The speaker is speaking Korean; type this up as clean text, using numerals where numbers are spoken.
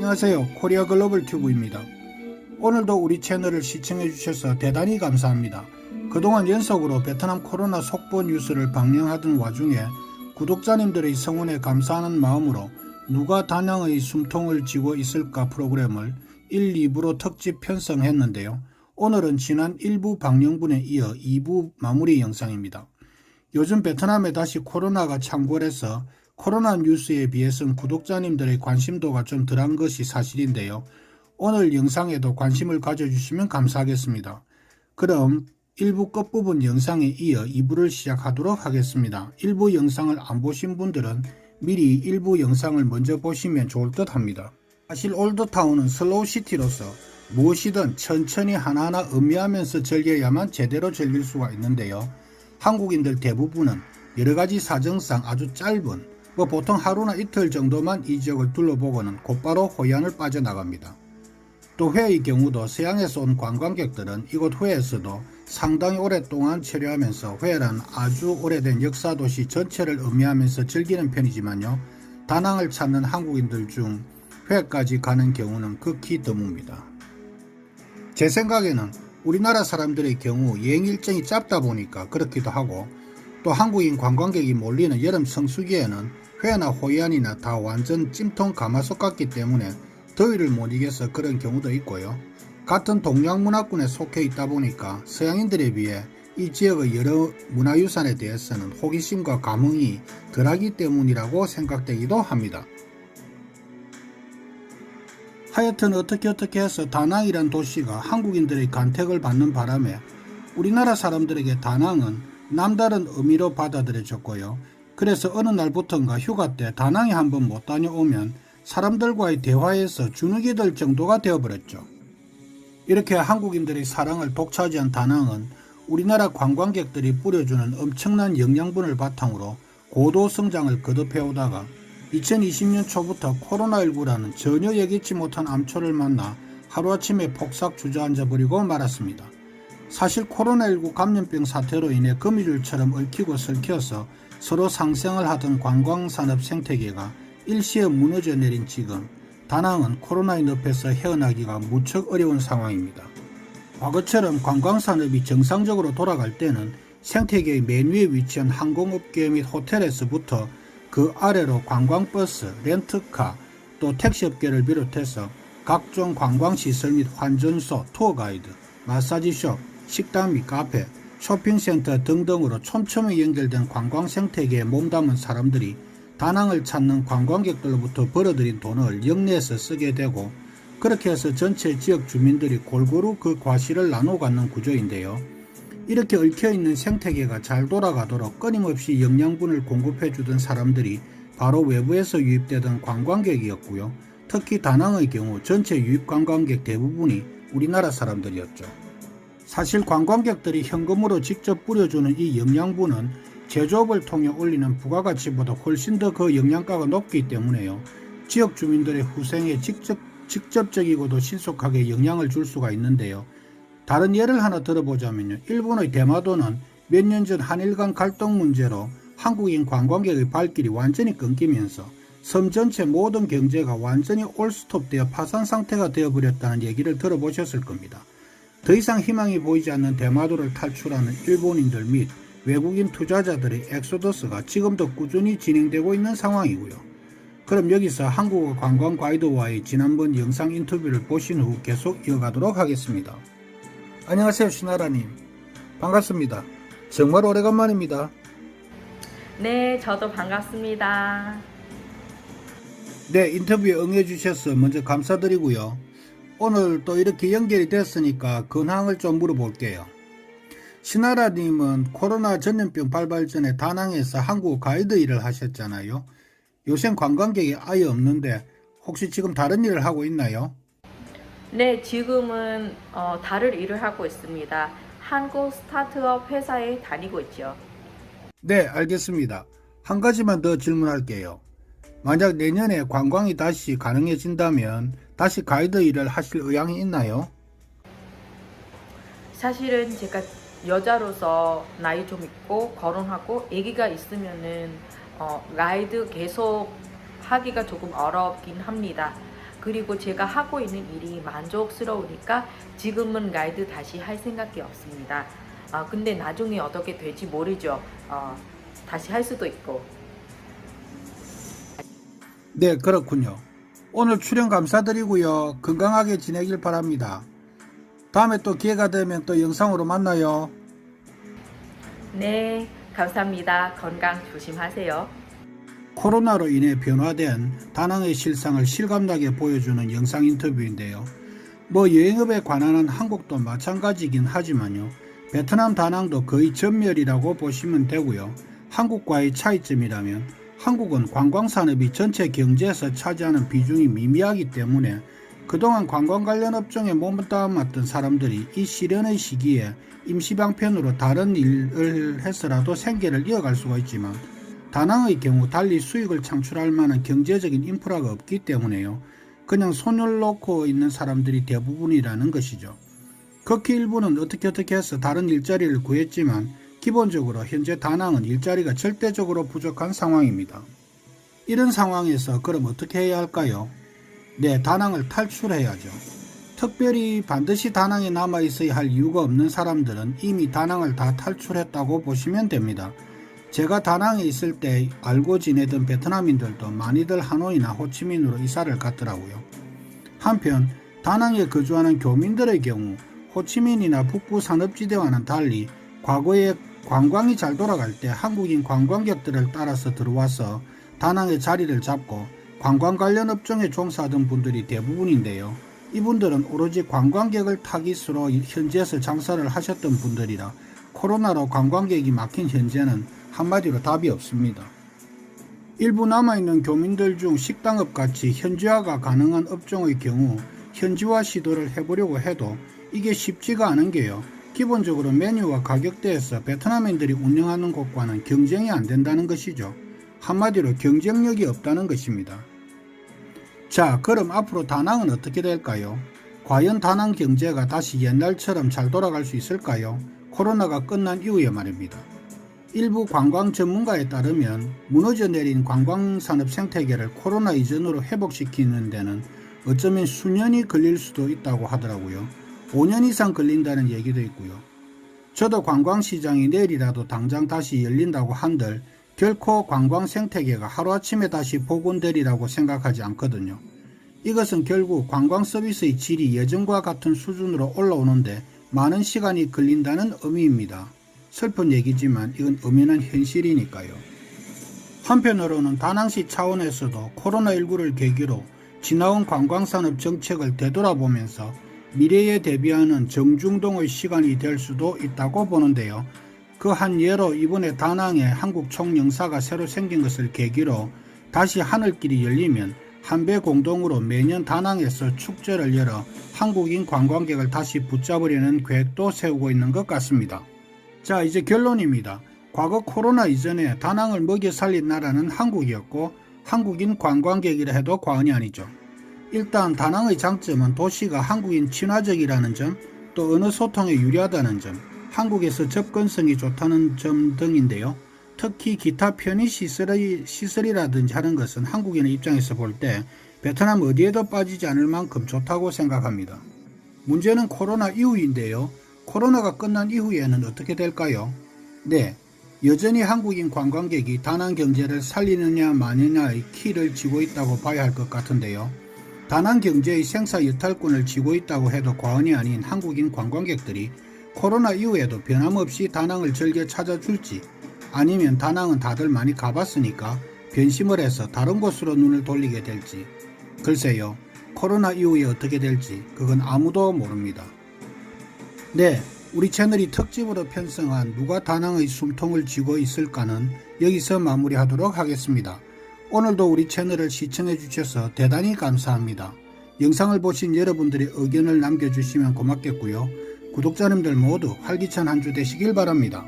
안녕하세요. 코리아 글로벌 튜브입니다. 오늘도 우리 채널을 시청해 주셔서 대단히 감사합니다. 그동안 연속으로 베트남 코로나 속보 뉴스를 방영하던 와중에 구독자님들의 성원에 감사하는 마음으로 누가 다낭의 숨통을 쥐고 있을까 프로그램을 1, 2부로 특집 편성했는데요. 오늘은 지난 1부 방영분에 이어 2부 마무리 영상입니다. 요즘 베트남에 다시 코로나가 창궐해서 코로나 뉴스에 비해서는 구독자님들의 관심도가 좀 덜한 것이 사실인데요. 오늘 영상에도 관심을 가져주시면 감사하겠습니다. 그럼 1부 끝부분 영상에 이어 2부를 시작하도록 하겠습니다. 1부 영상을 안 보신 분들은 미리 1부 영상을 먼저 보시면 좋을 듯 합니다. 사실 올드타운은 슬로우시티로서 무엇이든 천천히 하나하나 음미하면서 즐겨야만 제대로 즐길 수가 있는데요. 한국인들 대부분은 여러가지 사정상 아주 짧은 보통 하루나 이틀 정도만 이 지역을 둘러보고는 곧바로 호이안을 빠져나갑니다. 또 회의 경우도 서양에서 온 관광객들은 이곳 회에서도 상당히 오랫동안 체류하면서 회란 아주 오래된 역사도시 전체를 의미하면서 즐기는 편이지만요. 다낭을 찾는 한국인들 중 회까지 가는 경우는 극히 드뭅니다. 제 생각에는 우리나라 사람들의 경우 여행 일정이 짧다 보니까 그렇기도 하고 또 한국인 관광객이 몰리는 여름 성수기에는 회나 호이안이나 다 완전 찜통 가마솥 같기 때문에 더위를 못 이겨서 그런 경우도 있고요. 같은 동양 문화권에 속해 있다 보니까 서양인들에 비해 이 지역의 여러 문화유산에 대해서는 호기심과 감흥이 덜하기 때문이라고 생각되기도 합니다. 하여튼 어떻게 해서 다낭이란 도시가 한국인들의 간택을 받는 바람에 우리나라 사람들에게 다낭은 남다른 의미로 받아들여졌고요. 그래서 어느 날부턴가 휴가 때 다낭에 한번 못 다녀오면 사람들과의 대화에서 주눅이 들 정도가 되어버렸죠. 이렇게 한국인들의 사랑을 독차지한 다낭은 우리나라 관광객들이 뿌려주는 엄청난 영양분을 바탕으로 고도 성장을 거듭해오다가 2020년 초부터 코로나19라는 전혀 예기치 못한 암초를 만나 하루아침에 폭삭 주저앉아버리고 말았습니다. 사실 코로나19 감염병 사태로 인해 거미줄처럼 얽히고 설켜서 서로 상생을 하던 관광산업 생태계가 일시에 무너져 내린 지금 다낭은 코로나의 늪에서 헤어나기가 무척 어려운 상황입니다. 과거처럼 관광산업이 정상적으로 돌아갈 때는 생태계의 맨 위에 위치한 항공업계 및 호텔에서부터 그 아래로 관광버스, 렌트카, 또 택시업계를 비롯해서 각종 관광시설 및 환전소, 투어가이드, 마사지숍, 식당 및 카페, 쇼핑센터 등등으로 촘촘히 연결된 관광 생태계에 몸담은 사람들이 다낭을 찾는 관광객들로부터 벌어들인 돈을 영내에서 쓰게 되고 그렇게 해서 전체 지역 주민들이 골고루 그 과실을 나눠 갖는 구조인데요. 이렇게 얽혀있는 생태계가 잘 돌아가도록 끊임없이 영양분을 공급해주던 사람들이 바로 외부에서 유입되던 관광객이었고요. 특히 다낭의 경우 전체 유입 관광객 대부분이 우리나라 사람들이었죠. 사실 관광객들이 현금으로 직접 뿌려주는 이 영양분은 제조업을 통해 올리는 부가가치보다 훨씬 더 그 영양가가 높기 때문에요. 지역 주민들의 후생에 직접적이고도 신속하게 영향을 줄 수가 있는데요. 다른 예를 하나 들어보자면요. 일본의 대마도는 몇 년 전 한일 간 갈등 문제로 한국인 관광객의 발길이 완전히 끊기면서 섬 전체 모든 경제가 완전히 올스톱되어 파산 상태가 되어버렸다는 얘기를 들어보셨을 겁니다. 더 이상 희망이 보이지 않는 대마도를 탈출하는 일본인들 및 외국인 투자자들의 엑소더스가 지금도 꾸준히 진행되고 있는 상황이고요. 그럼 여기서 한국어 관광 가이드와의 지난번 영상 인터뷰를 보신 후 계속 이어가도록 하겠습니다. 안녕하세요, 신하라님. 반갑습니다. 정말 오래간만입니다. 네, 저도 반갑습니다. 네, 인터뷰에 응해주셔서 먼저 감사드리고요. 오늘 또 이렇게 연결이 됐으니까 근황을 좀 물어볼게요. 신하라님은 코로나 전염병 발발 전에 다낭에서 한국어 가이드 일을 하셨잖아요. 요새 관광객이 아예 없는데 혹시 지금 다른 일을 하고 있나요? 네, 지금은 다른 일을 하고 있습니다. 한국 스타트업 회사에 다니고 있죠. 네, 알겠습니다. 한 가지만 더 질문할게요. 만약 내년에 관광이 다시 가능해진다면 다시 가이드 일을 하실 의향이 있나요? 사실은 제가 여자로서 나이 좀 있고 결혼하고 아기가 있으면은 가이드 계속 하기가 조금 어렵긴 합니다. 그리고 제가 하고 있는 일이 만족스러우니까 지금은 가이드 다시 할 생각이 없습니다. 근데 나중에 어떻게 될지 모르죠. 다시 할 수도 있고. 네, 그렇군요. 오늘 출연 감사드리고요. 건강하게 지내길 바랍니다. 다음에 또 기회가 되면 또 영상으로 만나요. 네, 감사합니다. 건강 조심하세요. 코로나로 인해 변화된 다낭의 실상을 실감나게 보여주는 영상 인터뷰인데요. 여행업에 관한 한국도 마찬가지긴 하지만요. 베트남 다낭도 거의 전멸이라고 보시면 되고요. 한국과의 차이점이라면 한국은 관광산업이 전체 경제에서 차지하는 비중이 미미하기 때문에 그동안 관광 관련 업종에 몸담았던 사람들이 이 시련의 시기에 임시방편으로 다른 일을 해서라도 생계를 이어갈 수가 있지만 다낭의 경우 달리 수익을 창출할 만한 경제적인 인프라가 없기 때문에요. 그냥 손을 놓고 있는 사람들이 대부분이라는 것이죠. 극히 일부는 어떻게 해서 다른 일자리를 구했지만 기본적으로 현재 다낭은 일자리가 절대적으로 부족한 상황입니다. 이런 상황에서 그럼 어떻게 해야 할까요? 네, 다낭을 탈출해야죠. 특별히 반드시 다낭에 남아 있어야 할 이유가 없는 사람들은 이미 다낭을 다 탈출했다고 보시면 됩니다. 제가 다낭에 있을 때 알고 지내던 베트남인들도 많이들 하노이나 호치민으로 이사를 갔더라고요. 한편 다낭에 거주하는 교민들의 경우 호치민이나 북부 산업지대와는 달리 과거에 관광이 잘 돌아갈 때 한국인 관광객들을 따라서 들어와서 다낭에 자리를 잡고 관광 관련 업종에 종사하던 분들이 대부분인데요. 이분들은 오로지 관광객을 타깃으로 현지에서 장사를 하셨던 분들이라 코로나로 관광객이 막힌 현재는 한마디로 답이 없습니다. 일부 남아있는 교민들 중 식당업같이 현지화가 가능한 업종의 경우 현지화 시도를 해보려고 해도 이게 쉽지가 않은 게요. 기본적으로 메뉴와 가격대에서 베트남인들이 운영하는 곳과는 경쟁이 안 된다는 것이죠. 한마디로 경쟁력이 없다는 것입니다. 자, 그럼 앞으로 다낭은 어떻게 될까요? 과연 다낭 경제가 다시 옛날처럼 잘 돌아갈 수 있을까요? 코로나가 끝난 이후에 말입니다. 일부 관광 전문가에 따르면 무너져 내린 관광산업 생태계를 코로나 이전으로 회복시키는 데는 어쩌면 수년이 걸릴 수도 있다고 하더라고요. 5년 이상 걸린다는 얘기도 있고요. 저도 관광시장이 내일이라도 당장 다시 열린다고 한들 결코 관광 생태계가 하루아침에 다시 복원되리라고 생각하지 않거든요. 이것은 결국 관광 서비스의 질이 예전과 같은 수준으로 올라오는데 많은 시간이 걸린다는 의미입니다. 슬픈 얘기지만 이건 엄연한 현실이니까요. 한편으로는 다낭시 차원에서도 코로나19를 계기로 지나온 관광산업 정책을 되돌아보면서 미래에 대비하는 정중동의 시간이 될 수도 있다고 보는데요. 그 한 예로 이번에 다낭에 한국 총영사가 새로 생긴 것을 계기로 다시 하늘길이 열리면 한배 공동으로 매년 다낭에서 축제를 열어 한국인 관광객을 다시 붙잡으려는 계획도 세우고 있는 것 같습니다. 자, 이제 결론입니다. 과거 코로나 이전에 다낭을 먹여 살린 나라는 한국이었고 한국인 관광객이라 해도 과언이 아니죠. 일단 다낭의 장점은 도시가 한국인 친화적이라는 점, 또 언어 소통에 유리하다는 점, 한국에서 접근성이 좋다는 점 등인데요. 특히 기타 편의 시설이라든지 하는 것은 한국인의 입장에서 볼 때 베트남 어디에도 빠지지 않을 만큼 좋다고 생각합니다. 문제는 코로나 이후인데요. 코로나가 끝난 이후에는 어떻게 될까요? 네, 여전히 한국인 관광객이 다낭 경제를 살리느냐 마느냐의 키를 쥐고 있다고 봐야 할 것 같은데요. 다낭 경제의 생사 여탈권을 쥐고 있다고 해도 과언이 아닌 한국인 관광객들이 코로나 이후에도 변함없이 다낭을 즐겨 찾아줄지, 아니면 다낭은 다들 많이 가봤으니까 변심을 해서 다른 곳으로 눈을 돌리게 될지, 글쎄요. 코로나 이후에 어떻게 될지 그건 아무도 모릅니다. 네, 우리 채널이 특집으로 편성한 누가 다낭의 숨통을 쥐고 있을까는 여기서 마무리하도록 하겠습니다. 오늘도 우리 채널을 시청해 주셔서 대단히 감사합니다. 영상을 보신 여러분들의 의견을 남겨주시면 고맙겠고요. 구독자님들 모두 활기찬 한 주 되시길 바랍니다.